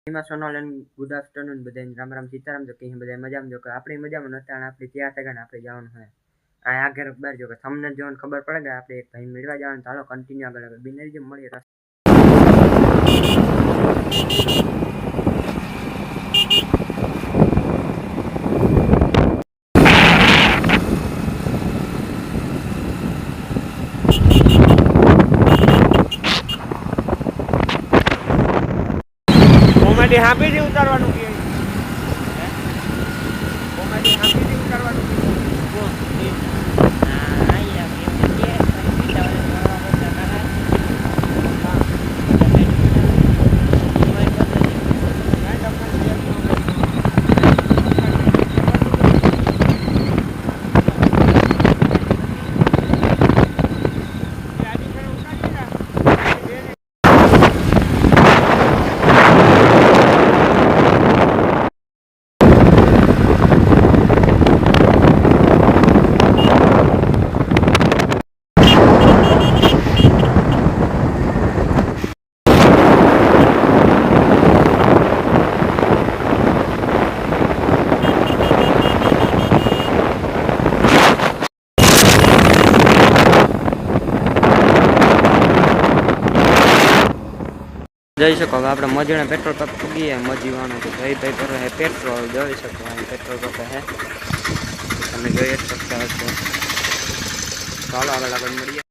Sonal and good afternoon બધાને રામ રામ સીતારામ જો કે બધા મજામાં જો કે આપણે મજામાં નતા આપણે તૈયાર થઈ ગયા આપણે જવાનું હોય આ આગળ બાર જો કે તમને જોઈને ખબર પડે કે આપણે એક ભાઈ મેળવા જવાનું ચાલો કન્ટિન્યુ આગળ બિનરી જેમ મળી રસ્તા કોમેડી હાંપીથી ઉતારવાનું કે કોમેડી હાંપીથી ઉતારવાનું જોઈ શકો હવે આપણે મજીને પેટ્રોલ પંપ પૂગીએ મજીવાનું તો ભાઈ કરો હે પેટ્રોલ જોઈ શકો પેટ્રોલ પંપ હે તમે જોઈ શકતા હશો ચાલો આગળ મળીએ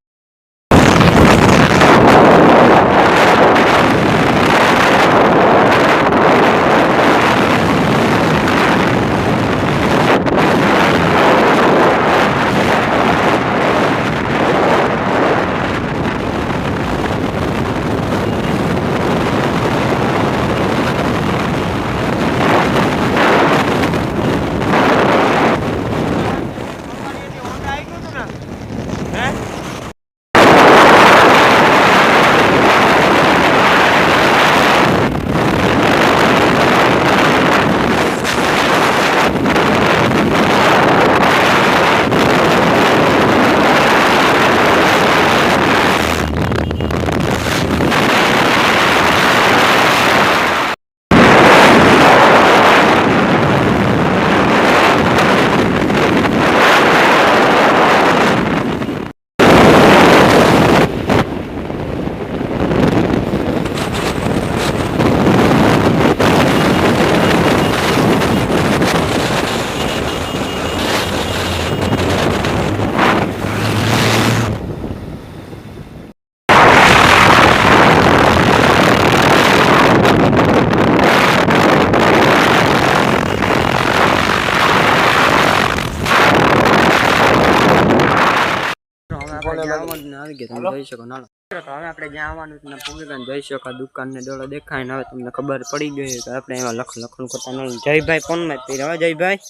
જોઈ શકો નાનો હવે આપણે જ્યાં આવવાનું તમે પૂગીને જોઈ શકો દુકાન ને ડોળો દેખાય ને હવે તમને ખબર પડી ગઈ કે આપણે એમાં લખણ કરતા ન જયભાઈ ફોન માં જ હવે જયભાઈ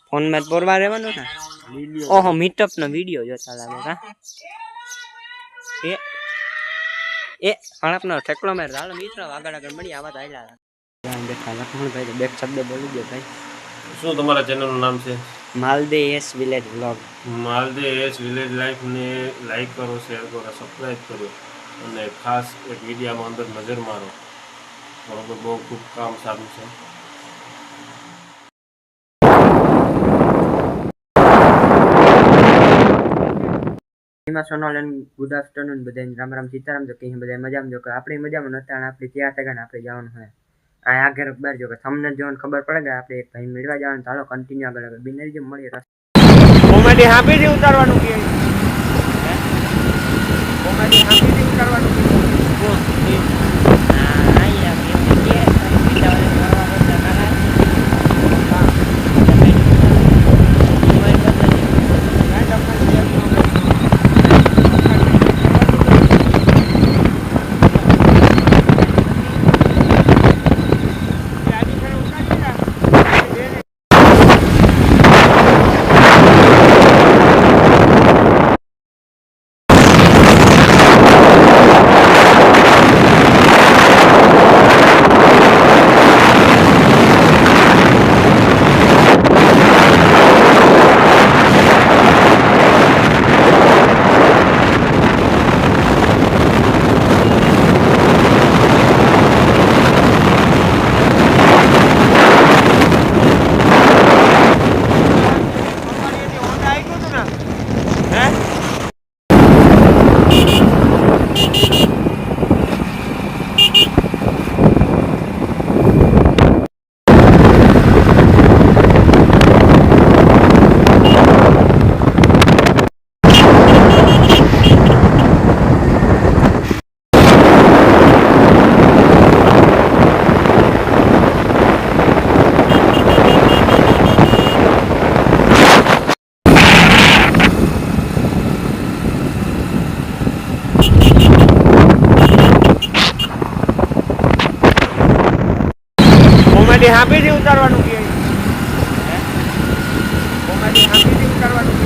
ફોન માં જ પોરવા રહેવાનું ને ઓહો મીટઅપ નો વિડીયો જોતા લાગે હા એ હણપનો ઠેકલો મેં રાલ મિત્ર આગળ મળી આવા આયલા ધ્યાન દેખા લખમણભાઈ બે શબ્દ બોલી ગયો ભાઈ શું તમારા ચેનલનું નામ છે Malde S village vlog Malde S village life ને લાઈક કરો શેર કરો સબસ્ક્રાઈબ કરો અને ખાસ એક વિડીયોમાં અંદર નજર મારો બરોબર બહુ ખૂબ કામ સારું છે સોનલ એન્ડ ગુડ આફ્ટરનૂન બધાને રામ રામ સીતારામ જો કે બધા મજામાં જો કે આપણે મજામાં નતા આપણે તૈયાર થઈ ગયા આપણે જવાનું હોય આ આગળ બાર જો કે તમને જોઈને ખબર પડે કે આપણે એક ભાઈ મેળવા જવાનું ચાલો કન્ટિન્યુ આગળ બિનરી જેમ મળી રસ્તા કોમેડી હાંપીથી ઉતારવાનું કે કોમેડી હાંપીથી ઉતારવાનું કોમેડી હાંભીથી ઉતારવાનું કે કોમેડી હાંભીથી ઉતારવાનું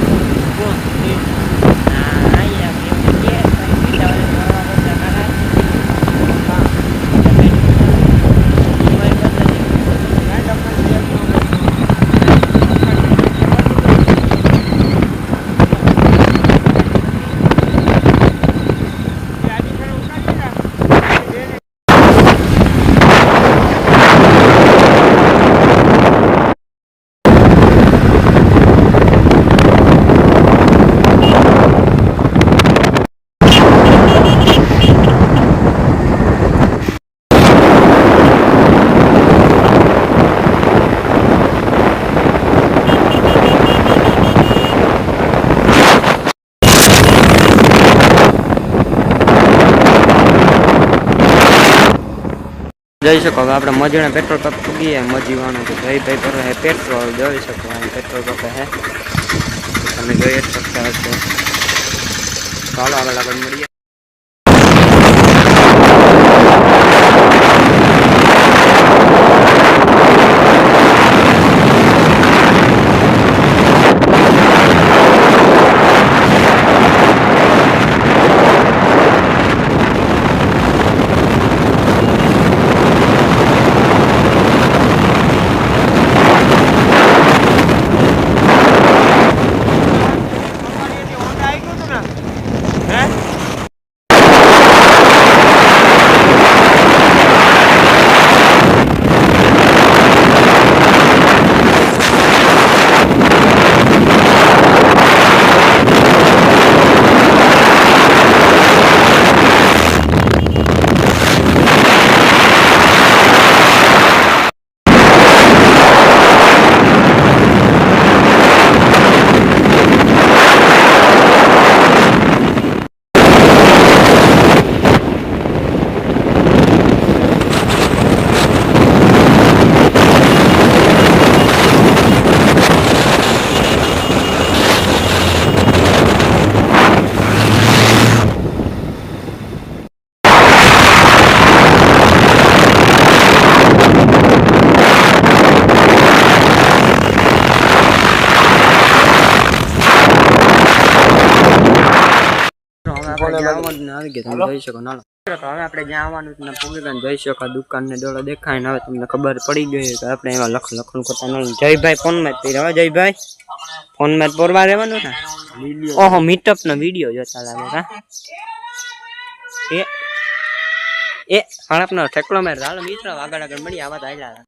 જોઈ શકો હવે આપણે મજીને પેટ્રોલ પંપ પૂગીએ મજીવાનું તો જયભાઈ પર હે પેટ્રોલ જોઈ શકો અહીં પેટ્રોલ પંપ હે તમે જોઈ જ શકતા હશો ચાલો આગળ મળીએ આવી ગયા તમે જોઈ શકો નાનો હવે આપણે જ્યાં આવવાનું તમને પૂગીને જોઈ શકો દુકાન ને ડોળો દેખાય ને હવે તમને ખબર પડી ગઈ કે આપણે એમાં લખણ કરતા ન જયભાઈ ફોન માં જ હવે જયભાઈ ફોન માં જ પોરવા રહેવાનું ને ઓહો મીટઅપ નો વિડીયો જોતા લાગે હા એ હળપનો ઠેકડો મેર હાલો મિત્ર આગળ મળી આવા આયલા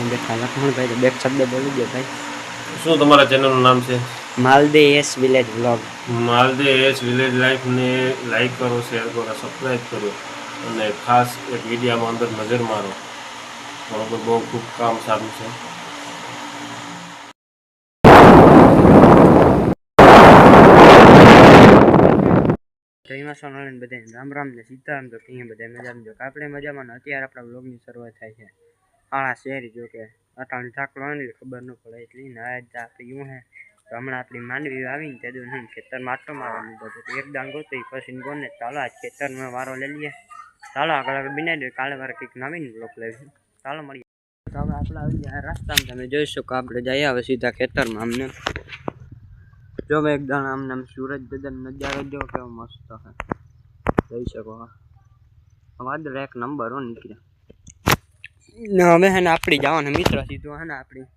બેઠા લખમણભાઈ તો બેક શબ્દ બોલી ગયો ભાઈ શું તમારા ચેનલનું નામ છે Malde S village vlog Malde S village life ને લાઈક કરો શેર કરો સબસ્ક્રાઈબ કરો અને ખાસ એક વિડીયામાં અંદર નજર મારો બરોબર બહુ ખૂબ કામ સારું છે જયમાં સોનાલીને બધા રામ રામ ને સીતારામ તો કહીએ બધા મજામાં જો આપણે મજામાં અત્યારે આપણા વ્લોગની શરૂઆત થાય છે આળા શહેરી જો કે અટાણી ઢાકલો ને ખબર ન પડે એટલી ને આજ આપણે એવું હે તો હમણાં આપણી માંડવી આવીને તે દૂર ખેતરમાં આટો મારવા લીધો તો એક દાણ ગોતી પછી ગોને ચાલો આજ ખેતરમાં વારો લઈ લઈએ ચાલો આગળ બનાવી દઈએ કાલે વારે કંઈક નવીન બ્લોક લેવી ચાલો મળીએ તો હવે આપણે આવી ગયા રસ્તામાં તમે જોઈ શકો આપણે જઈએ હવે સીધા ખેતરમાં અમને જો એક દાણા આમને સૂરજ દાદા નજારો જો કેવો મસ્ત હે જોઈ શકો વાદળ એક નંબર હો નીકળ્યા હવે હે ને આપણી જવાનું મિત્ર સીધું હે ને આપણી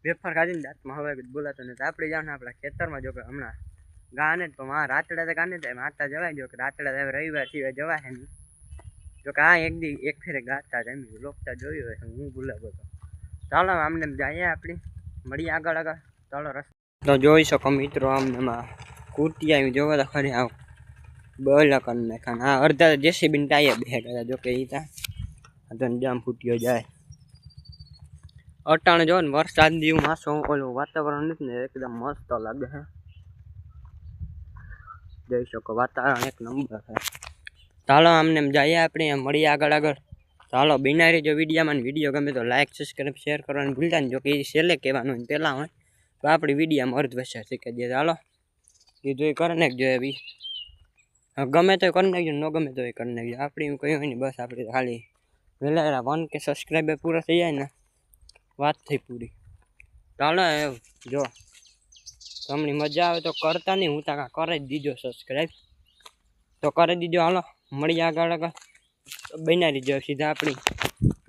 વેફર ખાધીને દાંતમાં હવે બોલાતો નથી આપણે જવાનું આપણા ખેતરમાં જો કે હમણાં ગાને તો રાતડા તો ગાને થાય માતા જવાય જો કે રાતડા હવે રવિવાર સિવાય જવાય નહીં જો કે આ એક ફેરે ગાતા એમ લોકતા જોયું હોય હું ભૂલાતો હતો ચાલો આમને જઈએ આપણી મળીએ આગળ ચાલો રસ્તા તો જોઈ શકો મિત્રો આમને એમાં કુર્તી આવી જોવા તો ખરી આવ બોલા કરી નાખા હા અડધા જેસીબી ટાયર બેઠા જો કે એ ત્યાં જામ ફૂટ્યો જાય અટાણે જો ને વરસાદ જેવું માસો ઓલું વાતાવરણ નથી ને એકદમ મસ્ત લાગે છે જોઈ શકો વાતાવરણ એક નંબર છે ચાલો આમને જઈએ આપણે મળીએ આગળ ચાલો બિનારી જો વિડીયો ગમે તો લાઈક સબસ્ક્રાઈબ શેર કરવાનું ભૂલતા નહીં જો કે એ છેલ્લે કહેવાનું પહેલાં હોય તો આપણી વિડીયોમાં અર્ધવશ્ય શીખી દઈએ ચાલો કીધું એ કરી નાખજો એવી ગમે તો કરી નાખજો ન ગમે તો એ કરી નાખજો આપણી કહ્યું હોય ને બસ આપણે ખાલી વેલા 1K સબસ્ક્રાઈબર પૂરા થઈ જાય ને વાત થઈ પૂરી. ચાલો જો તમને મજા આવે તો કરતા નહીં, હું તાકા કરી જ દીજો સબસ્ક્રાઈબ તો કરી દીજો. હાલો મળીએ આગળ બનાવી દીજો સીધા આપણી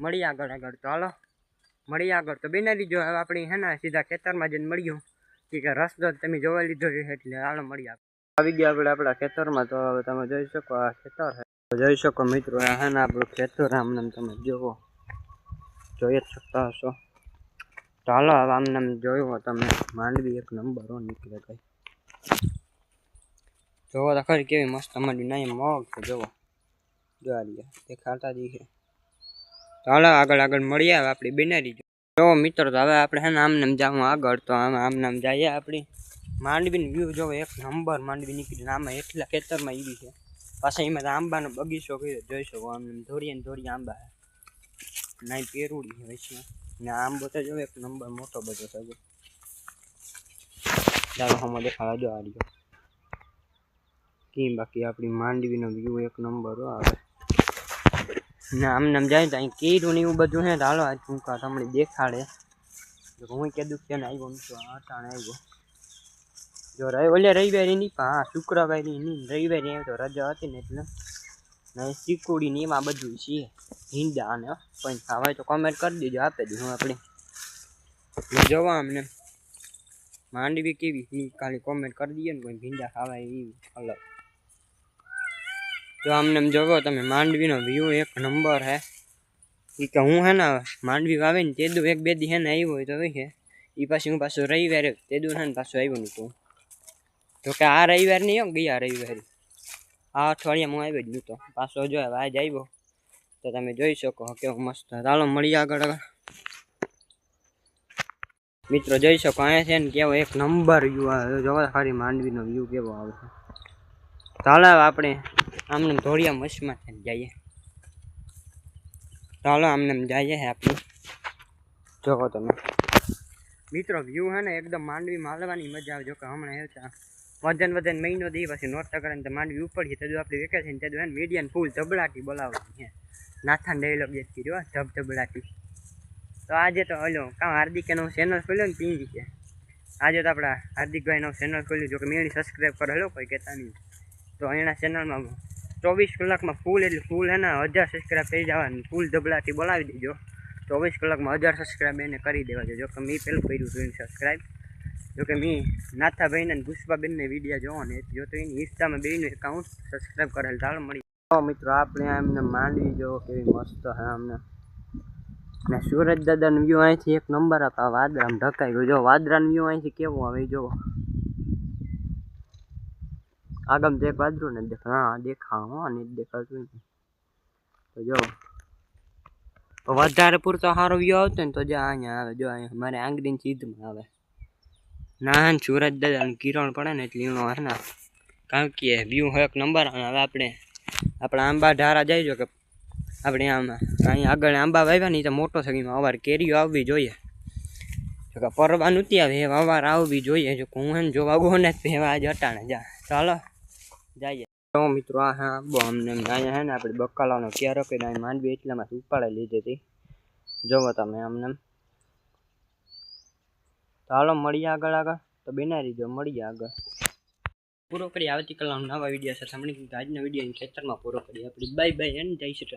મળીએ આગળ તો હાલો મળીએ આગળ તો બનાવી દીજો. હવે આપણી હે ને સીધા ખેતરમાં જઈને મળ્યું કે રસ્તો તમે જોવા લીધો એટલે હાલો મળીએ. આવી ગયા આપણે આપણા ખેતરમાં. તો હવે તમે જોઈ શકો આ ખેતર છે, જોઈ શકો મિત્રો હે ને આપણું ખેતર આમને તમે જોવો જોઈ જ શકતા હશો. તો હાલો હવે આમને જોયું તમે માંડવી એક નંબર નીકળે કઈ જોવો તો ખરી કેવી મસ્ત માંડવી નહીં મગ છે જોવો જો આ દેખાતા જ છે. તો હાલો આગળ મળીએ હવે આપણી બનાવી દીજો. જો મિત્રો તો હવે આપણે હે ને આમને જાવું આગળ. તો આમને જઈએ આપણી માંડવીનો વ્યૂ જોવો એક નંબર માંડવી નીકળી. આમાં એટલા ખેતરમાં એવી છે પાછા એમાં આંબાનો બગીચો કર્યો જોઈ શકો. આમને ધોરીએ આંબા છે નાઈ પેરુડી હોય છે ને આંબો તો જો એક નંબર મોટો બધો છે. ચાલો હમણાં દેખાડા જો આ રહ્યો કી બાકી આપણી માંડવીનો વ્યૂ એક નંબર આવે ને આમને જાય તો અહીં કીરું ને એવું બધું છે. હાલો આજ ટૂંકા તમને દેખાડે હું કીધું કે આવ્યો તો અટાણે આવ્યો જો રવિવારે નહીં પણ હા શુક્રવારે નહીં રવિવારે આવ્યો તો રજા હતી ને એટલે ને ચીકુડી ને એમાં બધું છે હિંડા અને પણ ખાવાય તો કોમેન્ટ કરી દેજો આપી દઉં આપણે જોવા અમને માંડવી કેવી ખાલી કોમેન્ટ કરી દઈએ ને કોઈ ભીંડા ખાવાય એવી અલગ. તો આમને જોવો તમે માંડવીનો વ્યૂ એક નંબર હે. કે હું હે ને માંડવી વાવે ને તેદું એક બે દી હે ને આવ્યો હોય તો હોય છે એ પાછી હું પાછું રવિવારે તેદું હે ને પાછું આવ્યું નહોતું. તો કે આ રવિવાર નહીં ગયા રવિવારે આ અઠવાડિયામાં હું આવ્યો જ નહોતો પાછો જો આજ આવ્યો તો તમે જોઈ શકો કેવો મસ્ત. ચાલો મળીએ આગળ મિત્રો જોઈ શકો અહીંયા છે ને કેવો એક નંબર વ્યૂ આવે જોવા ખાલી માંડવીનો વ્યૂ કેવો આવે છે. ચાલો આપણે આમને ધોળિયા મસમાં જઈએ. ચાલો આમને જઈએ આપણે જોવો તમે મિત્રો વ્યૂ હે ને એકદમ માંડવીમાં હાલવાની મજા આવે. જો કે હમણાં આવતા વજન મહિનો દી પછી નોરતા કરે ને માંડવી ઉપડી તો આપણે વેકેશન તે હે મીડિયન ફૂલ ધબડાટી બોલાવવાની છે. નાથાન ડાયલોગ યાદ કર્યો ધબધબડાટી. તો આજે તો હલો કાં હાર્દિકે નવું ચેનલ ખોલ્યો ને પીંજી છે આજે તો આપણા હાર્દિકભાઈ નવું ચેનલ ખોલ્યું. જો કે મેં સબસ્ક્રાઈબ કરેલો કોઈ કહેતા નહીં. તો એના ચેનલમાં 24 કલાકમાં ફૂલ એટલે ફૂલ હે ને 1000 સબસ્ક્રાઈબ થઈ જવાની ફૂલ ધબડાટી બોલાવી દેજો. 24 કલાકમાં 1000 સબસ્ક્રાઈબ એને કરી દેવા જો કે મેં પેલું કર્યું હતું એને સબસ્ક્રાઈબ. જો કે મેં નાથાભાઈને અને પુષ્પાબેનને વિડીયો જોવો ને જો તો એની ઇન્સ્ટામાં બેનું એકાઉન્ટ સબસ્ક્રાઈબ કરેલ. ચાલો મળી મિત્રો આપણે એમને માંડવી જો કેવી મસ્ત હે અમને ને સુરજ દાદાનો વ્યૂ અહીંથી એક નંબર આપા વાદરામાં ઢકાઈ ગયો. જો વાદરાનો વ્યૂ અહીંથી કેવો આવે જો આગમ દેખ વાદરું ને દેખ હા દેખાવ ને દેખાતું તો જો વધારે પૂરતો સારો વ્યૂ આવતો ને તો જો અહીંયા આવે જો અહીંયા મારે આંગળીની ચીધમાં આવે ના સુરજ દાદાનું કિરણ પડે ને એટલે એનો હે ને કારણ કે વ્યૂ એક નંબર. હવે આપણે આપણા આંબા ઢારા જાય જો કે આપણે આમાં અહીંયા આગળ આંબા વાવ્યા ને તો મોટો થકીમાં અવાર કેરીઓ આવવી જોઈએ. જો કે પરવા નહોતી આવે એ અવાર આવવી જોઈએ. જો હું એને જો વાગો ને એવા આજે અટાણે જા ચાલો જઈએ. તો મિત્રો આ હા આંબો અમને અહીંયા હે ને આપણે બકાલાનો ક્યારો કે માંડવી એટલામાં ઉપાડી લીધી હતી જોવો તમે અમને. ચાલો મળીએ આગળ તો બનાવી દીધો મળીએ આગળ પૂરો કરી આવતીકાલનો નવા વિડીયો સાથે. હમણાં આજનો વિડીયો ખેતરમાં પૂરો કરી આપણી બાય એન્ડ જઈ શકે.